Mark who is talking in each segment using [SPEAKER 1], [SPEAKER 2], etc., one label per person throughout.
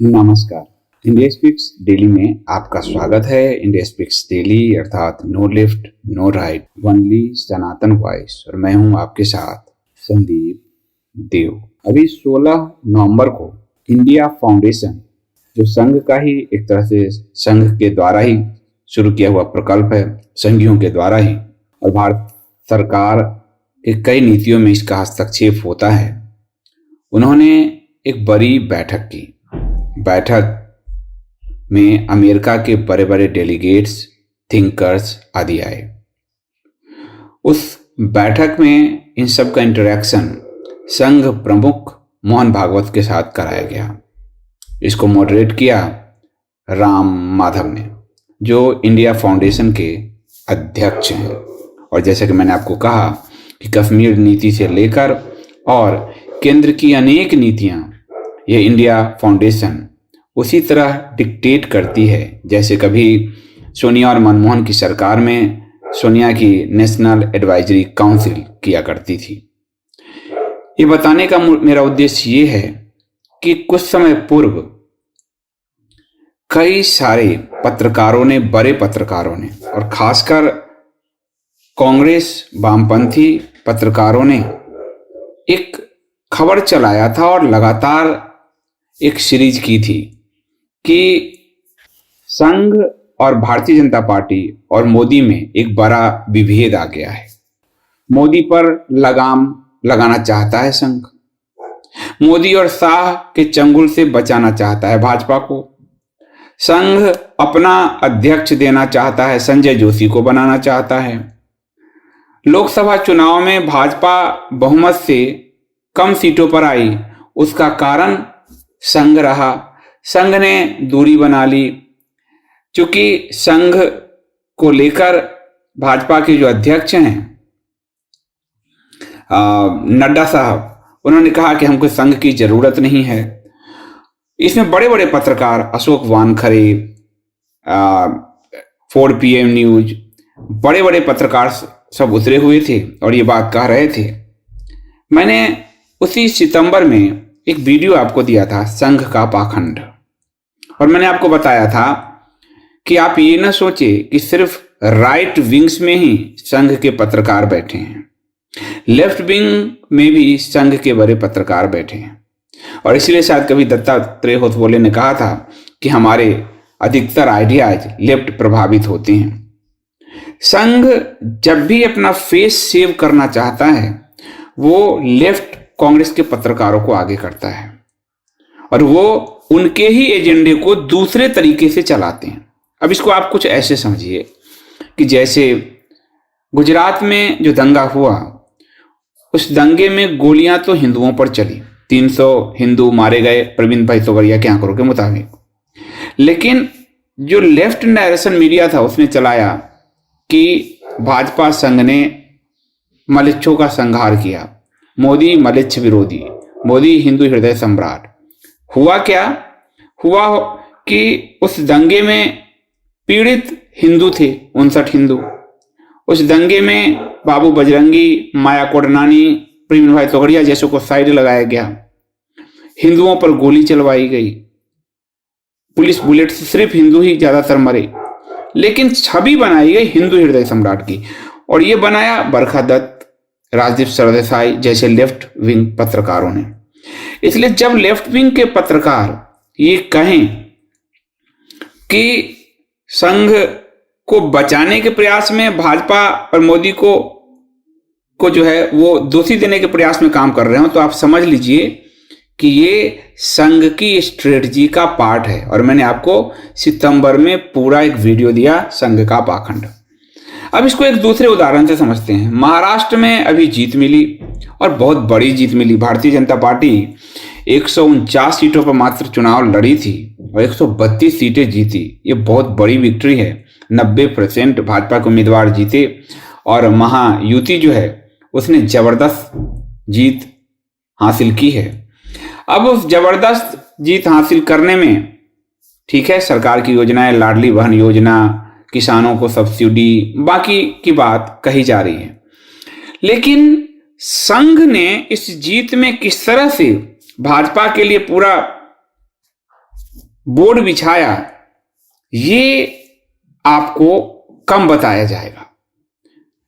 [SPEAKER 1] नमस्कार। India speaks daily में आपका स्वागत है। इंडिया स्पीक्स डेली अर्थात no left no right, only Sanatan voice, और मैं हूं आपके साथ संदीप देव। अभी 16 नवंबर को इंडिया फाउंडेशन, जो संघ का ही एक तरह से संघ के द्वारा ही शुरू किया हुआ प्रकल्प है, संघियों के द्वारा ही, और भारत सरकार के कई नीतियों में इसका हस्तक्षेप होता है। उन्होंने एक बड़ी बैठक में अमेरिका के बड़े बड़े डेलीगेट्स, थिंकर्स आदि आए। उस बैठक में इन सब का इंटरेक्शन संघ प्रमुख मोहन भागवत के साथ कराया गया। इसको मॉडरेट किया राम माधव ने, जो इंडिया फाउंडेशन के अध्यक्ष हैं। और जैसे कि मैंने आपको कहा कि कश्मीर नीति से लेकर और केंद्र की अनेक नीतियां ये इंडिया फाउंडेशन उसी तरह डिक्टेट करती है, जैसे कभी सोनिया और मनमोहन की सरकार में सोनिया की नेशनल एडवाइजरी काउंसिल किया करती थी। ये बताने का मेरा उद्देश्य ये है कि कुछ समय पूर्व कई सारे पत्रकारों ने, बड़े पत्रकारों ने, और खासकर कांग्रेस वामपंथी पत्रकारों ने एक खबर चलाया था और लगातार एक सीरीज की थी कि संघ और भारतीय जनता पार्टी और मोदी में एक बड़ा विभेद आ गया है। मोदी पर लगाम लगाना चाहता है संघ, मोदी और शाह के चंगुल से बचाना चाहता है भाजपा को। संघ अपना अध्यक्ष देना चाहता है, संजय जोशी को बनाना चाहता है। लोकसभा चुनाव में भाजपा बहुमत से कम सीटों पर आई, उसका कारण संघ रहा। संघ ने दूरी बना ली, क्योंकि संघ को लेकर भाजपा के जो अध्यक्ष हैं नड्डा साहब, उन्होंने कहा कि हमको संघ की जरूरत नहीं है। इसमें बड़े बड़े पत्रकार अशोक वानखड़े, 4 PM न्यूज, बड़े बड़े पत्रकार सब उतरे हुए थे और ये बात कह रहे थे। मैंने उसी सितंबर में एक वीडियो आपको दिया था, संघ का पाखंड, और मैंने आपको बताया था कि आप ये ना सोचे कि सिर्फ राइट विंग्स में ही संघ के पत्रकार बैठे हैं, लेफ्ट विंग में भी संघ के बड़े पत्रकार बैठे हैं। और इसलिए शायद कभी दत्तात्रेय होसबोले ने कहा था कि हमारे अधिकतर आइडियाज लेफ्ट प्रभावित होते हैं। संघ जब भी अपना फेस सेव करना चाहता है, वो लेफ्ट कांग्रेस के पत्रकारों को आगे करता है और वो उनके ही एजेंडे को दूसरे तरीके से चलाते हैं। अब इसको आप कुछ ऐसे समझिए कि जैसे गुजरात में जो दंगा हुआ, उस दंगे में गोलियां तो हिंदुओं पर चली, 300 हिंदू मारे गए प्रवीण भाई तोगड़िया के आंकड़ों के मुताबिक। लेकिन जो लेफ्ट नैरेशन मीडिया था उसने चलाया कि भाजपा संघ ने मलिच्छों का संहार किया, मोदी मलिच्छ विरोधी, मोदी हिंदू हृदय सम्राट। हुआ क्या? हुआ कि उस दंगे में पीड़ित हिंदू थे, 59 हिंदू। उस दंगे में बाबू बजरंगी, माया कोडनानी, प्रवीण भाई तोगड़िया जैसों को साइड लगाया गया, हिंदुओं पर गोली चलवाई गई, पुलिस बुलेट से सिर्फ हिंदू ही ज्यादातर मरे, लेकिन छवि बनाई गई हिंदू हृदय सम्राट की। और ये बनाया बरखा दत्त, राजदीप सरदेसाई जैसे लेफ्ट विंग पत्रकारों ने। इसलिए जब लेफ्ट विंग के पत्रकार ये कहें कि संघ को बचाने के प्रयास में भाजपा और मोदी को जो है वो दोषी देने के प्रयास में काम कर रहे हो, तो आप समझ लीजिए कि ये संघ की स्ट्रेटजी का पार्ट है। और मैंने आपको सितंबर में पूरा एक वीडियो दिया, संघ का पाखंड। अब इसको एक दूसरे उदाहरण से समझते हैं। महाराष्ट्र में अभी जीत मिली और बहुत बड़ी जीत मिली। भारतीय जनता पार्टी 149 सीटों पर मात्र चुनाव लड़ी थी और 132 सीटें जीती। ये बहुत बड़ी विक्ट्री है। 90% भाजपा के उम्मीदवार जीते और महायुति जो है उसने जबरदस्त जीत हासिल की है। अब उस जबरदस्त जीत हासिल करने में, ठीक है, सरकार की योजनाएं, लाडली बहन योजना, किसानों को सब्सिडी, बाकी की बात कही जा रही है। लेकिन संघ ने इस जीत में किस तरह से भाजपा के लिए पूरा बोर्ड बिछाया, ये आपको कम बताया जाएगा।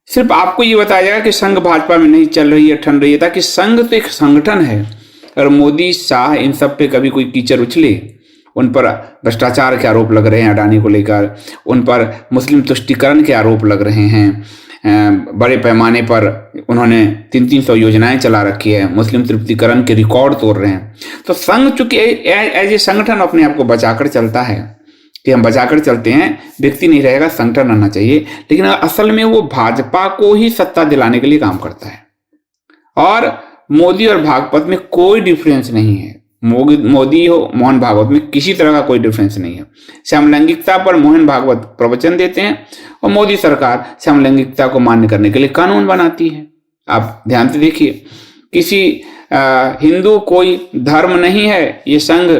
[SPEAKER 1] सिर्फ आपको ये बताया जाएगा कि संघ भाजपा में नहीं चल रही है, ठन रही है, ताकि संघ तो एक संगठन है। और मोदी, शाह, इन सब पे कभी कोई कीचड़ उछले, उन पर भ्रष्टाचार के आरोप लग रहे हैं अडानी को लेकर, उन पर मुस्लिम तुष्टीकरण के आरोप लग रहे हैं, बड़े पैमाने पर उन्होंने 300 योजनाएं चला रखी है, मुस्लिम तृप्तिकरण के रिकॉर्ड तोड़ रहे हैं। तो संघ चूंकि एज ए संगठन अपने आप को बचाकर चलता है कि हम बचाकर चलते हैं, व्यक्ति नहीं रहेगा, संगठन रहना चाहिए। लेकिन असल में वो भाजपा को ही सत्ता दिलाने के लिए काम करता है। और मोदी और भागवत में कोई डिफरेंस नहीं है। मोदी हो, मोहन भागवत में किसी तरह का कोई डिफरेंस नहीं है। समलैंगिकता पर मोहन भागवत प्रवचन देते हैं और मोदी सरकार समलैंगिकता को मान्य करने के लिए कानून बनाती है। आप ध्यान से देखिए, किसी हिंदू कोई धर्म नहीं है, ये संघ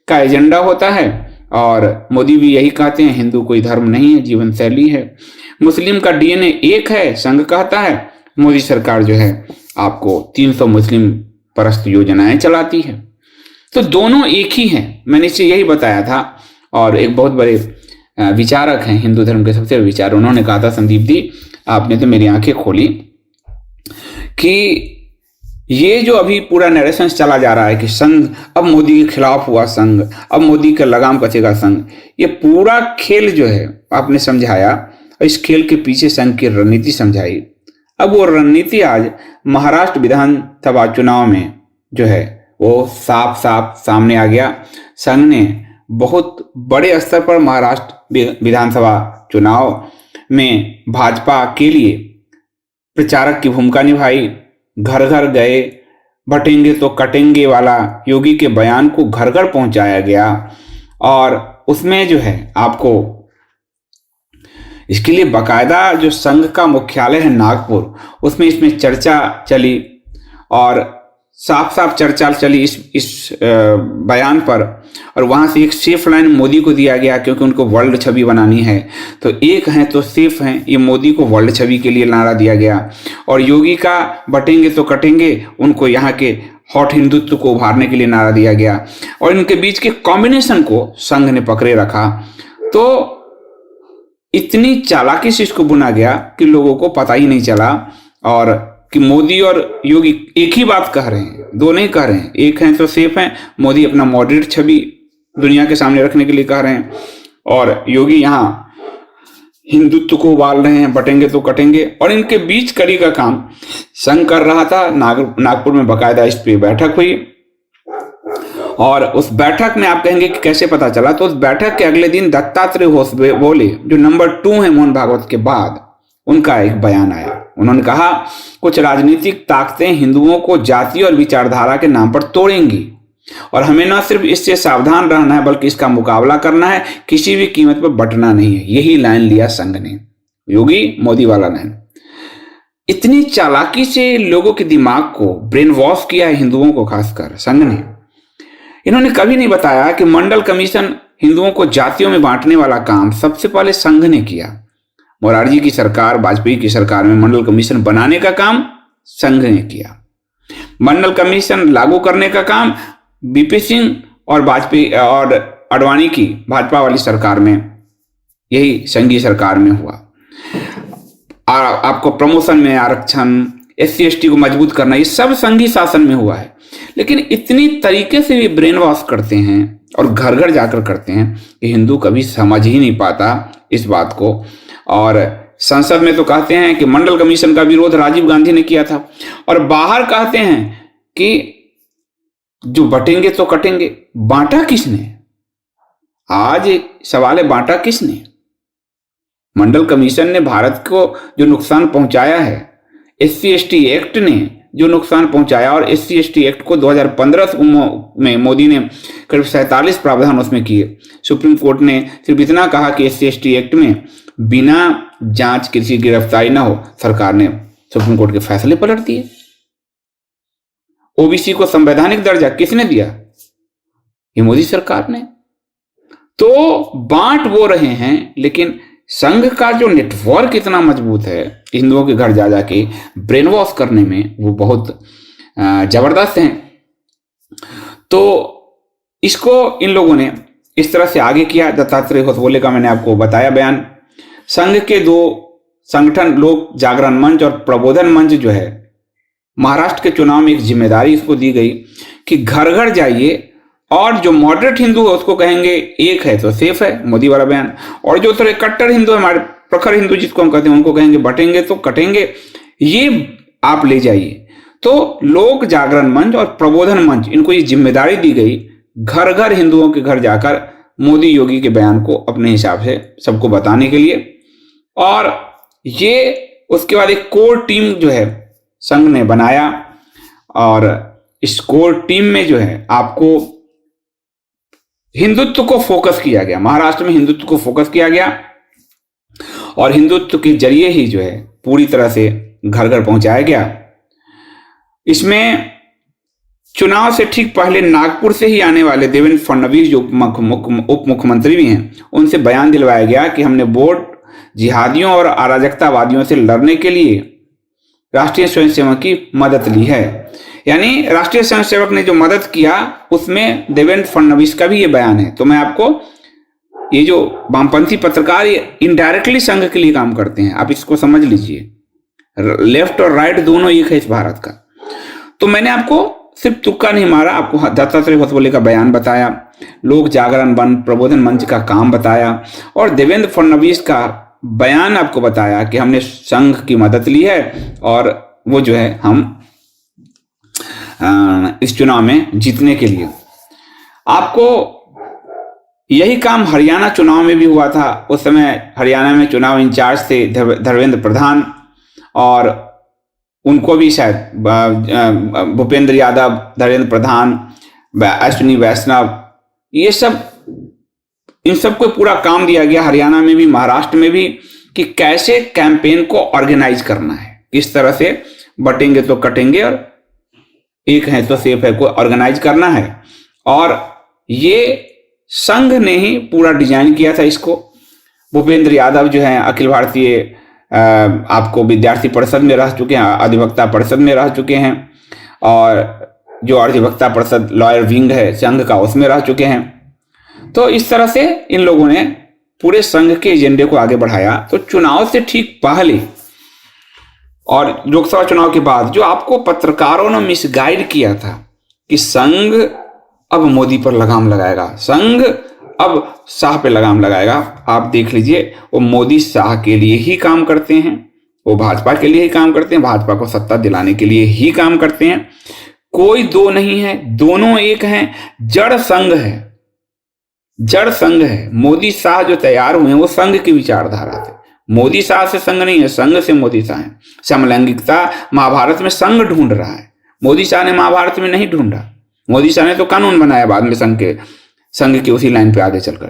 [SPEAKER 1] का एजेंडा होता है। और मोदी भी यही कहते हैं, हिंदू कोई धर्म नहीं है, जीवन शैली है। मुस्लिम का डीएनए एक है, संघ कहता है। मोदी सरकार जो है आपको 300 मुस्लिम परस्त योजनाएं चलाती है। तो दोनों एक ही हैं, मैंने इसे यही बताया था। और एक बहुत बड़े विचारक हैं हिंदू धर्म के, सबसे बड़े विचारक, उन्होंने कहा था, संदीप जी आपने तो मेरी आंखें खोली कि ये जो अभी पूरा नरेशन चला जा रहा है कि संघ अब मोदी के खिलाफ हुआ, संघ अब मोदी का लगाम कसेगा संघ, ये पूरा खेल जो है आपने समझाया और इस खेल के पीछे संघ की रणनीति समझाई। अब वो रणनीति आज महाराष्ट्र विधानसभा चुनाव में जो है वो साफ साफ सामने आ गया। संघ ने बहुत बड़े स्तर पर महाराष्ट्र विधानसभा चुनाव में भाजपा के लिए प्रचारक की भूमिका निभाई। घर घर गए, बटेंगे तो कटेंगे वाला योगी के बयान को घर घर पहुंचाया गया। और उसमें जो है आपको इसके लिए बकायदा जो संघ का मुख्यालय है नागपुर, उसमें इसमें चर्चा चली और साफ साफ चर्चा चली इस बयान पर। और वहां से एक सेफ लाइन मोदी को दिया गया, क्योंकि उनको वर्ल्ड छवि बनानी है। तो एक हैं तो सेफ हैं, ये मोदी को वर्ल्ड छवि के लिए नारा दिया गया। और योगी का बटेंगे तो कटेंगे, उनको यहाँ के हॉट हिंदुत्व को उभारने के लिए नारा दिया गया। और इनके बीच के कॉम्बिनेशन को संघ ने पकड़े रखा। तो इतनी चालाकी से इसको बुना गया कि लोगों को पता ही नहीं चला। और कि मोदी और योगी एक ही बात कह रहे हैं, दो नहीं कह रहे हैं। एक हैं तो सेफ हैं, मोदी अपना मॉडरेट छवि दुनिया के सामने रखने के लिए कह रहे हैं, और योगी यहाँ हिंदुत्व को उबाल रहे हैं, बटेंगे तो कटेंगे। और इनके बीच कड़ी का काम संघ कर रहा था। नागपुर में बाकायदा इस पे बैठक हुई। और उस बैठक में आप कहेंगे कि कैसे पता चला, तो उस बैठक के अगले दिन दत्तात्रेय होसबोले, जो नंबर 2 है मोहन भागवत के बाद, उनका एक बयान आया। उन्होंने कहा, कुछ राजनीतिक ताकतें हिंदुओं को जाति और विचारधारा के नाम पर तोड़ेंगी और हमें न सिर्फ इससे सावधान रहना है बल्कि इसका मुकाबला करना है, किसी भी कीमत पर बटना नहीं है। यही लाइन लिया संघ ने, योगी मोदी वाला लाइन। इतनी चालाकी से लोगों के दिमाग को ब्रेन वॉश किया है हिंदुओं को, खासकर संघ ने। इन्होंने कभी नहीं बताया कि मंडल कमीशन हिंदुओं को जातियों में बांटने वाला काम सबसे पहले संघ ने किया। मोरारजी की सरकार, वाजपेयी की सरकार में मंडल कमीशन बनाने का काम संघ ने किया। मंडल कमीशन लागू करने का काम बीपी सिंह और वाजपेयी और अडवाणी की भाजपा वाली सरकार में, यही संघीय सरकार में हुआ। आपको प्रमोशन में आरक्षण, SC ST को मजबूत करना, ये सब संघीय शासन में हुआ है। लेकिन इतनी तरीके से भी ब्रेन वॉश करते हैं और घर घर जाकर करते हैं कि हिंदू कभी समझ ही नहीं पाता इस बात को। और संसद में तो कहते हैं कि मंडल कमीशन का विरोध राजीव गांधी ने किया था, और बाहर कहते हैं कि जो बटेंगे तो कटेंगे। बांटा किसने? आज सवाल है, बांटा किसने? मंडल कमीशन ने भारत को जो नुकसान पहुंचाया है, SC ST एक्ट ने जो नुकसान पहुंचाया, और SC ST एक्ट को 2015 में मोदी ने करीब 47 प्रावधान उसमें किए। सुप्रीम कोर्ट ने सिर्फ इतना कहा कि SC ST एक्ट में बिना जांच किसी की गिरफ्तारी ना हो। सरकार ने सुप्रीम कोर्ट के फैसले पलट दिए। OBC को संवैधानिक दर्जा किसने दिया? ये मोदी सरकार ने। तो बांट वो रहे हैं, लेकिन संघ का जो नेटवर्क इतना मजबूत है हिंदुओं के घर जा जाके ब्रेन वॉश करने में, वो बहुत जबरदस्त है। तो इसको इन लोगों ने इस तरह से आगे किया दत्तात्रेय होसबोले का मैंने आपको बताया बयान। संघ के दो संगठन लोक जागरण मंच और प्रबोधन मंच जो है, महाराष्ट्र के चुनाव में एक जिम्मेदारी इसको दी गई कि घर घर जाइए और जो मॉडरेट हिंदू है उसको कहेंगे एक है तो सेफ है, मोदी वाला बयान, और जो थोड़े कट्टर हिंदू हमारे प्रखर हिंदू जिसको हम कहते हैं उनको कहेंगे बटेंगे तो कटेंगे, ये आप ले जाइए। तो लोक जागरण मंच और प्रबोधन मंच इनको ये जिम्मेदारी दी गई घर घर हिंदुओं के घर जाकर मोदी योगी के बयान को अपने हिसाब से सबको बताने के लिए। और ये उसके बाद एक कोर टीम जो है संघ ने बनाया और इस कोर टीम में जो है आपको हिंदुत्व को फोकस किया गया, महाराष्ट्र में हिंदुत्व को फोकस किया गया और हिंदुत्व के जरिए ही जो है पूरी तरह से घर घर पहुंचाया गया। इसमें चुनाव से ठीक पहले नागपुर से ही आने वाले देवेंद्र फडणवीस जो उप मुख्यमंत्री भी हैं उनसे बयान दिलवाया गया कि हमने वोट जिहादियों और अराजकतावादियों से लड़ने के लिए राष्ट्रीय स्वयंसेवक की मदद ली है। यानी राष्ट्रीय स्वयंसेवक ने जो मदद किया उसमें देवेंद्र फडणवीस का भी ये बयान है। तो मैं आपको ये जो वामपंथी पत्रकार ये इनडायरेक्टली संघ के लिए काम करते हैं, आप इसको समझ लीजिए, लेफ्ट और राइट दोनों एक है इस भारत का। तो मैंने आपको सिर्फ तुक्का नहीं मारा, आपको दत्तात्रेय होसबोले का बयान बताया, लोक जागरण मंच प्रबोधन मंच का काम बताया और देवेंद्र फडणवीस का बयान आपको बताया कि हमने संघ की मदद ली है और वो जो है हम इस चुनाव में जीतने के लिए। आपको यही काम हरियाणा चुनाव में भी हुआ था। उस समय हरियाणा में चुनाव इंचार्ज थे धर्मेंद्र प्रधान और उनको भी शायद भूपेंद्र यादव, धर्मेंद्र प्रधान, अश्विनी वैष्णव, ये सब इन सबको पूरा काम दिया गया हरियाणा में भी महाराष्ट्र में भी कि कैसे कैंपेन को ऑर्गेनाइज करना है, किस तरह से बटेंगे तो कटेंगे और एक है तो सेफ है को ऑर्गेनाइज करना है। और ये संघ ने ही पूरा डिजाइन किया था इसको। भूपेंद्र यादव जो है अखिल भारतीय आपको विद्यार्थी परिषद में रह चुके हैं, अधिवक्ता परिषद में रह चुके हैं और जो अधिवक्ता परिषद लॉयर विंग है संघ का उसमें रह चुके हैं। तो इस तरह से इन लोगों ने पूरे संघ के एजेंडे को आगे बढ़ाया। तो चुनाव से ठीक पहले और लोकसभा चुनाव के बाद जो आपको पत्रकारों ने मिसगाइड किया था कि संघ अब मोदी पर लगाम लगाएगा, संघ अब शाह पे लगाम लगाएगा, आप देख लीजिए वो मोदी शाह के लिए ही काम करते हैं, वो भाजपा के लिए ही काम करते हैं, भाजपा को सत्ता दिलाने के लिए ही काम करते हैं। कोई दो नहीं है, दोनों एक हैं, जड़ संघ है, जड़ संघ है। मोदी शाह जो तैयार हुए हैं वो संघ की विचारधारा थे, मोदी शाह से संघ नहीं है, संघ से मोदी शाह है। समलैंगिकता महाभारत में संघ ढूंढ रहा है, मोदी शाह ने महाभारत में नहीं ढूंढा। मोदी शाह ने तो कानून बनाया बाद में संघ की उसी लाइन पे आगे चलकर।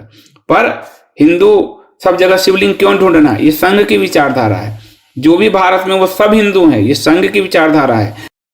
[SPEAKER 1] पर हिंदू सब जगह शिवलिंग क्यों ढूंढना, ये संघ की विचारधारा है। जो भी भारत में वो सब हिंदू हैं, ये संघ की विचारधारा है।